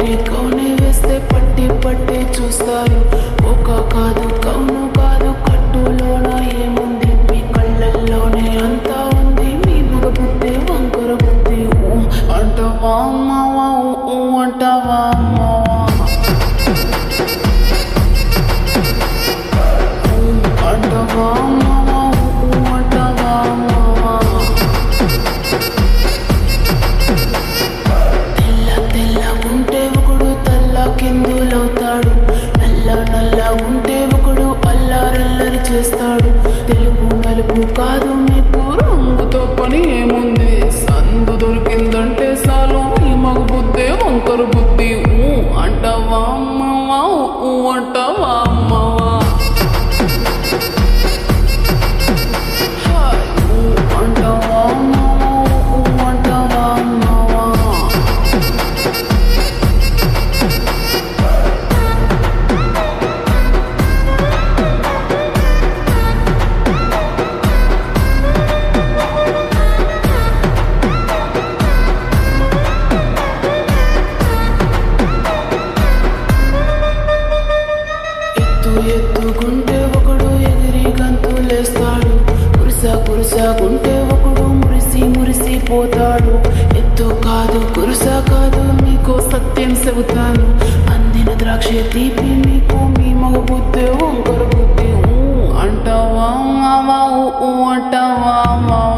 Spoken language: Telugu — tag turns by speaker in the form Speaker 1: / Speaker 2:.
Speaker 1: పోలి కౌనే వేస్తే పట్టి పట్టి చూస్తారు. ఒక కాదు కౌను కాదు కట్టులోన ఏముంది, మీ కళ్ళల్లోనే అంతా ఉంది. మీ మగ బుద్ధి వంకర బుద్ధి. అంటావా అమ్మావా, అంటావా అమ్మావా, అంటావా అమ్మావా, అంటావా అమ్మావా. తెల్ల తెల్ల ఉంటే ఒకడు తల్ల కిందులవుతాడు, నల్ల నల్ల ఉంటే ఒకడు అల్లారల్లరి చేస్తాడు. తెలుపు నలుపు కాదు మీకు రంగుతో పని ఏముంది, సందు దొరికిందంటే చాలు ఈ మగ బుద్ధి వంకర బుద్ధి. అంటావా అమ్మావా, అంటావా అమ్మావా, అంటావా అమ్మావా, అంటావా అమ్మావా. ఎత్తుకుంటే ఒకడు ఎగిరి గంతులేస్తాడు, కురుసకుంటే ఒకడు మురిసి మురిసిపోతాడు. ఎత్తు కాదు కురుస కాదు మీకు సత్యం చెబుతాను, అందిన ద్రాక్ష తీపి మీకు మీ మగ బుద్ధి వంకర బుద్ధి. అంటావా మావా, అంటావా మావా.